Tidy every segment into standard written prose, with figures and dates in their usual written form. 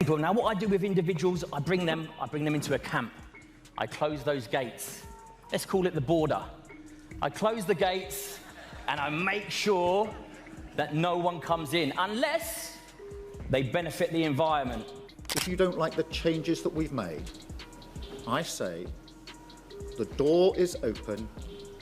Now, what I do with individuals, I bring them into a camp. I close those gates. Let's call it the border. I close the gates and I make sure that no one comes in unless they benefit the environment. If you don't like the changes that we've made, I say the door is open.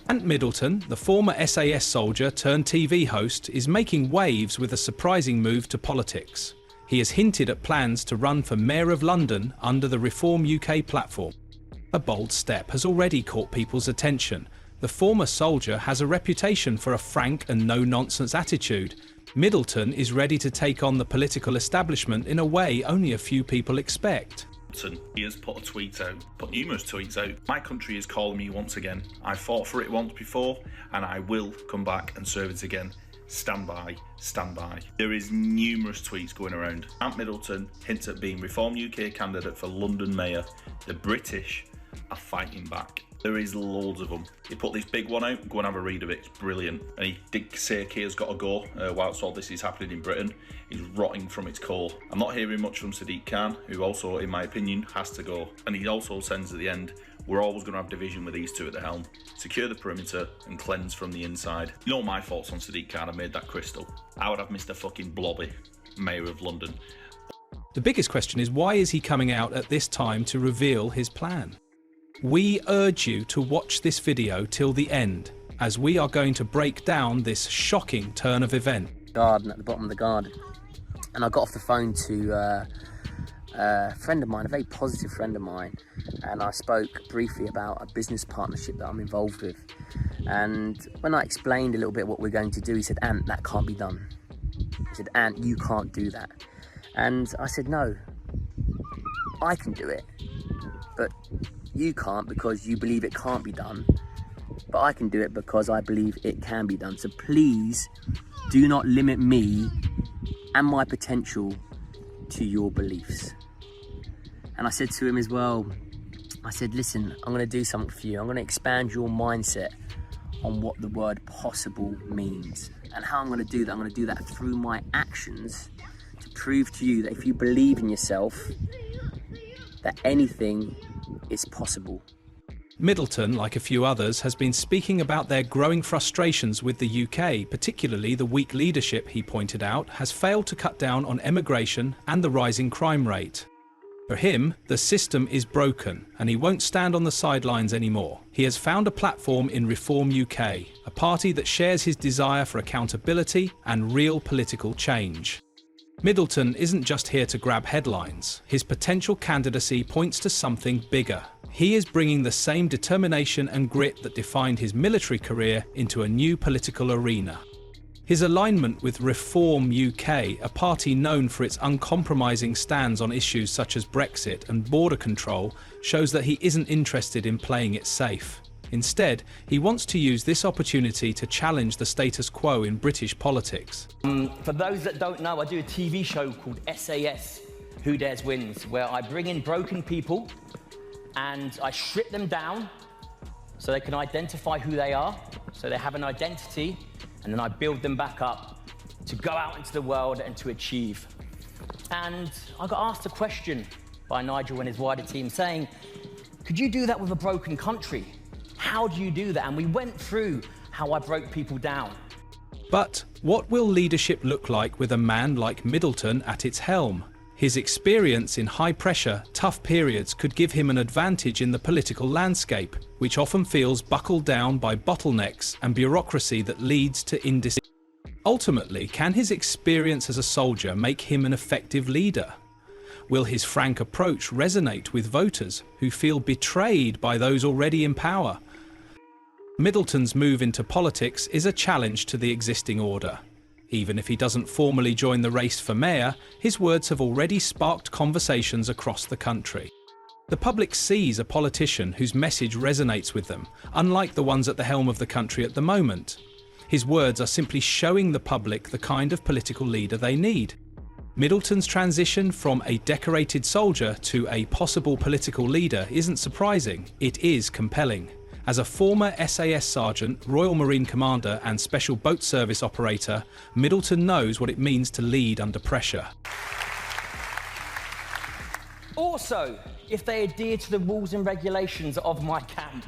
Ant Middleton, the former SAS soldier turned TV host, is making waves with a surprising move to politics. He has hinted at plans to run for Mayor of London under the Reform UK platform. A bold step has already caught people's attention. The former soldier has a reputation for a frank and no-nonsense attitude. Middleton is ready to take on the political establishment in a way only a few people expect. He has put a tweet out, put numerous tweets out. My country is calling me once again. I fought for it once before, and I will come back and serve it again. Stand by, stand by. There is numerous tweets going around. Ant Middleton hints at being Reform UK candidate for London Mayor. The British are fighting back. There is loads of them. He put this big one out, go and have a read of it, it's brilliant. And he did say Kier's got to go whilst all this is happening in Britain. He's rotting from its core. I'm not hearing much from Sadiq Khan, who also, in my opinion, has to go. And he also sends at the end, we're always going to have division with these two at the helm. Secure the perimeter and cleanse from the inside. You know my thoughts on Sadiq Khan, I made that crystal. I would have Mr. fucking Blobby, Mayor of London. The biggest question is, why is he coming out at this time to reveal his plan? We urge you to watch this video till the end, as we are going to break down this shocking turn of event. Garden at the bottom of the garden, and I got off the phone to a friend of mine, a very positive friend of mine, and I spoke briefly about a business partnership that I'm involved with. And when I explained a little bit what we're going to do, he said, "Ant, that can't be done." He said, "Ant, you can't do that." And I said, "No, I can do it, but you can't because you believe it can't be done, but I can do it because I believe it can be done. So please do not limit me and my potential to your beliefs." And I said to him as well, I said, "Listen, I'm going to do something for you. I'm going to expand your mindset on what the word possible means. And how I'm going to do that, I'm going to do that through my actions to prove to you that if you believe in yourself, that anything is possible." Middleton, like a few others, has been speaking about their growing frustrations with the UK, particularly the weak leadership, he pointed out, has failed to cut down on emigration and the rising crime rate. For him, the system is broken, and he won't stand on the sidelines anymore. He has found a platform in Reform UK, a party that shares his desire for accountability and real political change. Middleton isn't just here to grab headlines. His potential candidacy points to something bigger. He is bringing the same determination and grit that defined his military career into a new political arena. His alignment with Reform UK, a party known for its uncompromising stands on issues such as Brexit and border control, shows that he isn't interested in playing it safe. Instead, he wants to use this opportunity to challenge the status quo in British politics. For those that don't know, I do a TV show called SAS, Who Dares Wins, where I bring in broken people and I strip them down so they can identify who they are, so they have an identity, and then I build them back up to go out into the world and to achieve. And I got asked a question by Nigel and his wider team saying, "Could you do that with a broken country? How do you do that?" And we went through how I broke people down. But what will leadership look like with a man like Middleton at its helm? His experience in high-pressure, tough periods could give him an advantage in the political landscape, which often feels buckled down by bottlenecks and bureaucracy that leads to indecision. Ultimately, can his experience as a soldier make him an effective leader? Will his frank approach resonate with voters who feel betrayed by those already in power? Middleton's move into politics is a challenge to the existing order. Even if he doesn't formally join the race for mayor, his words have already sparked conversations across the country. The public sees a politician whose message resonates with them, unlike the ones at the helm of the country at the moment. His words are simply showing the public the kind of political leader they need. Middleton's transition from a decorated soldier to a possible political leader isn't surprising, it is compelling. As a former SAS sergeant, Royal Marine Commander and Special Boat Service operator, Middleton knows what it means to lead under pressure. Also, if they adhere to the rules and regulations of my camp.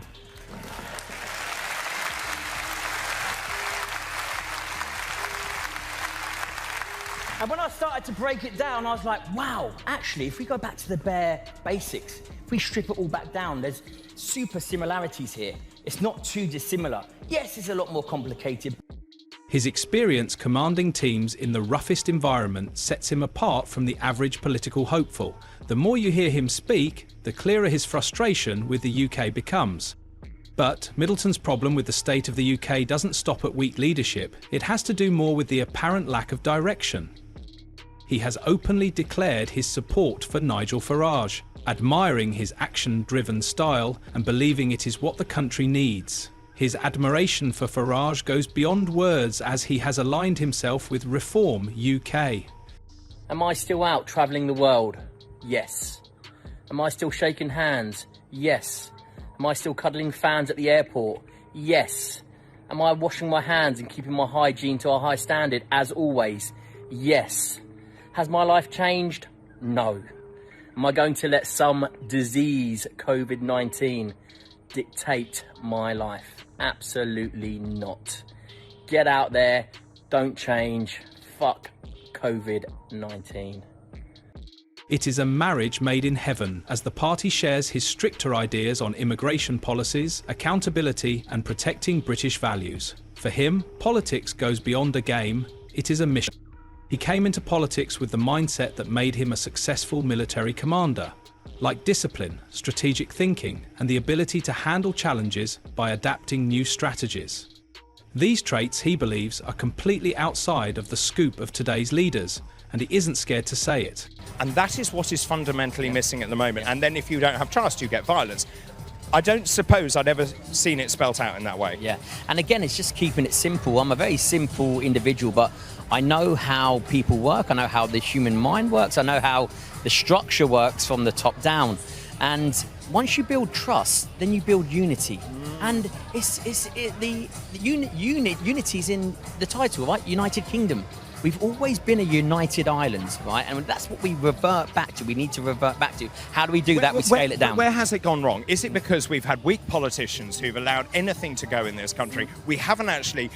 And when I started to break it down, I was like, wow, actually, if we go back to the bare basics, if we strip it all back down, there's super similarities here. It's not too dissimilar. Yes, it's a lot more complicated. His experience commanding teams in the roughest environment sets him apart from the average political hopeful. The more you hear him speak, the clearer his frustration with the UK becomes. But Middleton's problem with the state of the UK doesn't stop at weak leadership. It has to do more with the apparent lack of direction. He has openly declared his support for Nigel Farage, admiring his action-driven style and believing it is what the country needs. His admiration for Farage goes beyond words as he has aligned himself with Reform UK. Am I still out travelling the world? Yes. Am I still shaking hands? Yes. Am I still cuddling fans at the airport? Yes. Am I washing my hands and keeping my hygiene to a high standard as always? Yes. Has my life changed? No. Am I going to let some disease, COVID-19, dictate my life? Absolutely not. Get out there, don't change, fuck COVID-19. It is a marriage made in heaven as the party shares his stricter ideas on immigration policies, accountability and protecting British values. For him, politics goes beyond a game, it is a mission. He came into politics with the mindset that made him a successful military commander, like discipline, strategic thinking, and the ability to handle challenges by adapting new strategies. These traits, he believes, are completely outside of the scope of today's leaders, and he isn't scared to say it. And that is what is fundamentally missing at the moment. And then if you don't have trust, you get violence. I don't suppose I'd ever seen it spelt out in that way. Yeah, and again, it's just keeping it simple. I'm a very simple individual, but I know how people work. I know how the human mind works. I know how the structure works from the top down. And once you build trust, then you build unity. And unity's in the title, right? United Kingdom. We've always been a united island, right? And that's what we revert back to. We need to revert back to. How do we do that? We scale it down. Where has it gone wrong? Is it because we've had weak politicians who've allowed anything to go in this country? We haven't actually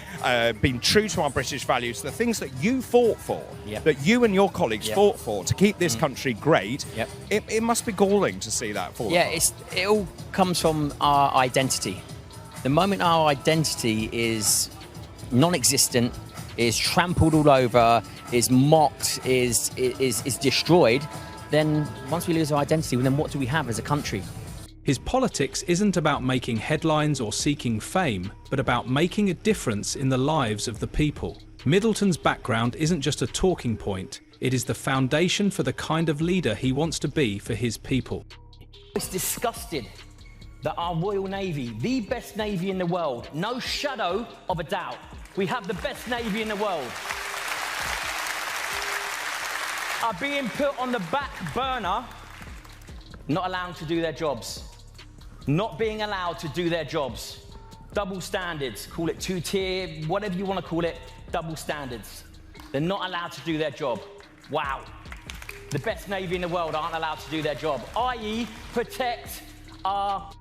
been true to our British values, the things that you fought for, that you and your colleagues fought for to keep this country great. It must be galling to see that fall apart. It all comes from our identity. The moment our identity is non-existent, is trampled all over, is mocked, is destroyed, then once we lose our identity, then what do we have as a country? His politics isn't about making headlines or seeking fame, but about making a difference in the lives of the people. Middleton's background isn't just a talking point, it is the foundation for the kind of leader he wants to be for his people. It's disgusted that our Royal Navy, the best Navy in the world, no shadow of a doubt, we have the best Navy in the world, are being put on the back burner, not allowed to do their jobs. Not being allowed to do their jobs. Double standards, call it two-tier, whatever you want to call it, double standards. They're not allowed to do their job. Wow. The best Navy in the world aren't allowed to do their job, i.e. protect our...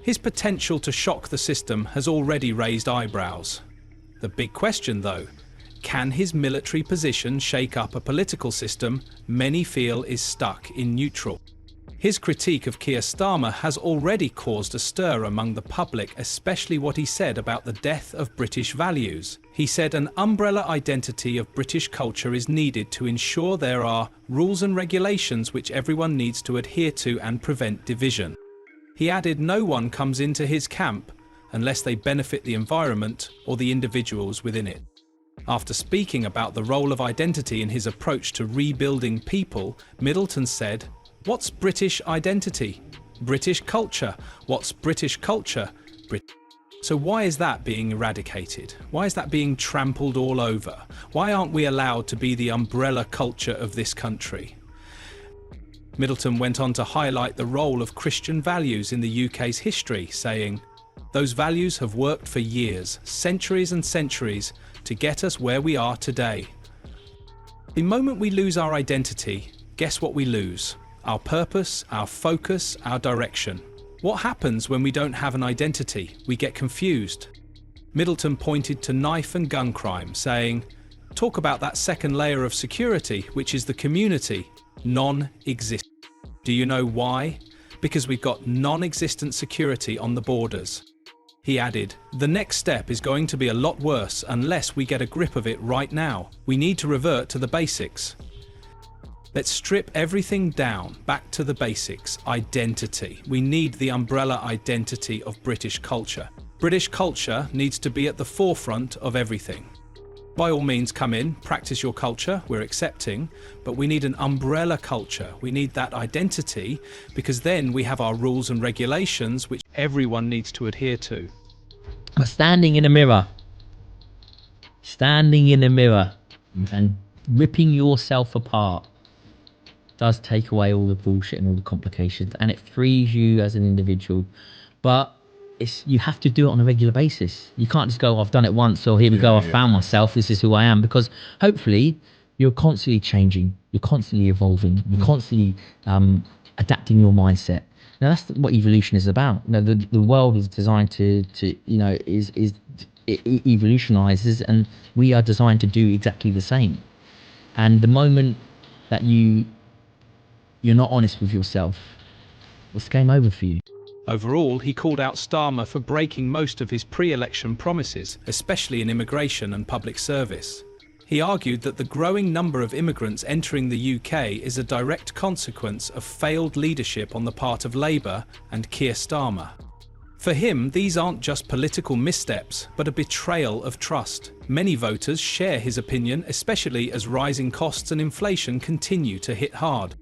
His potential to shock the system has already raised eyebrows. The big question, though, can his military position shake up a political system many feel is stuck in neutral? His critique of Kier Starmer has already caused a stir among the public, especially what he said about the death of British values. He said an umbrella identity of British culture is needed to ensure there are rules and regulations which everyone needs to adhere to and prevent division. He added no one comes into his camp unless they benefit the environment or the individuals within it. After speaking about the role of identity in his approach to rebuilding people, Middleton said, "What's British identity? British culture. What's British culture? So why is that being eradicated? Why is that being trampled all over? Why aren't we allowed to be the umbrella culture of this country?" Middleton went on to highlight the role of Christian values in the UK's history, saying, "Those values have worked for years, centuries and centuries, to get us where we are today. The moment we lose our identity, guess what we lose? our purpose, our focus, our direction. What happens when we don't have an identity? We get confused. Middleton pointed to knife and gun crime, saying, "Talk about that second layer of security, which is the community, non-existent." Do you know why? Because we've got non-existent security on the borders. He added, "The next step is going to be a lot worse unless we get a grip of it right now. We need to revert to the basics. Let's strip everything down, back to the basics. Identity. We need the umbrella identity of British culture. British culture needs to be at the forefront of everything. By all means, come in, practice your culture, we're accepting, but we need an umbrella culture. We need that identity, because then we have our rules and regulations which everyone needs to adhere to." But standing in a mirror and ripping yourself apart does take away all the bullshit and all the complications, and it frees you as an individual. But you have to do it on a regular basis. You can't just go, "I've done it once," or "Here we go, I found myself, this is who I am," because hopefully you're constantly changing, you're constantly evolving, you're constantly adapting your mindset. Now that's what evolution is about. You know, the world is designed to you know, it evolutionizes, and we are designed to do exactly the same. And the moment that you're not honest with yourself, it's game over for you. Overall, he called out Starmer for breaking most of his pre-election promises, especially in immigration and public service. He argued that the growing number of immigrants entering the UK is a direct consequence of failed leadership on the part of Labour and Kier Starmer. For him, these aren't just political missteps, but a betrayal of trust. Many voters share his opinion, especially as rising costs and inflation continue to hit hard.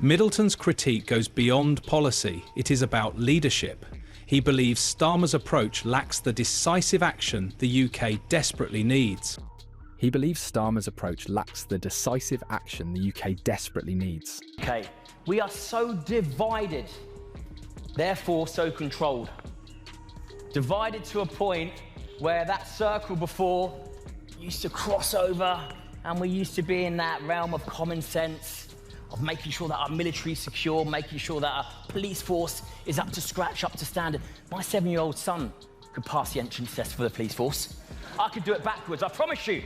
Middleton's critique goes beyond policy. It is about leadership. He believes Starmer's approach lacks the decisive action the UK desperately needs. He believes Starmer's approach lacks the decisive action the UK desperately needs. Okay, we are so divided, therefore so controlled. Divided to a point where that circle before used to cross over, and we used to be in that realm of common sense, of making sure that our military is secure, making sure that our police force is up to scratch, up to standard. My 7-year-old son could pass the entrance test for the police force. I could do it backwards, I promise you.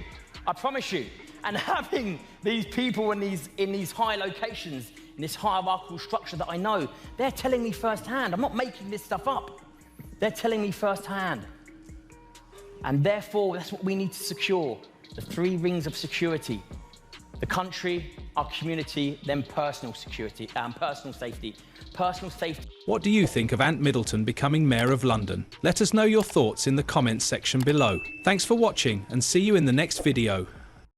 I promise you. And having these people in these high locations, in this hierarchical structure that I know, they're telling me firsthand. I'm not making this stuff up. They're telling me firsthand. And therefore, that's what we need to secure. The 3 rings of security. The country, our community, then personal security, personal safety. Personal safety. What do you think of Ant Middleton becoming Mayor of London? Let us know your thoughts in the comments section below. Thanks for watching, and see you in the next video.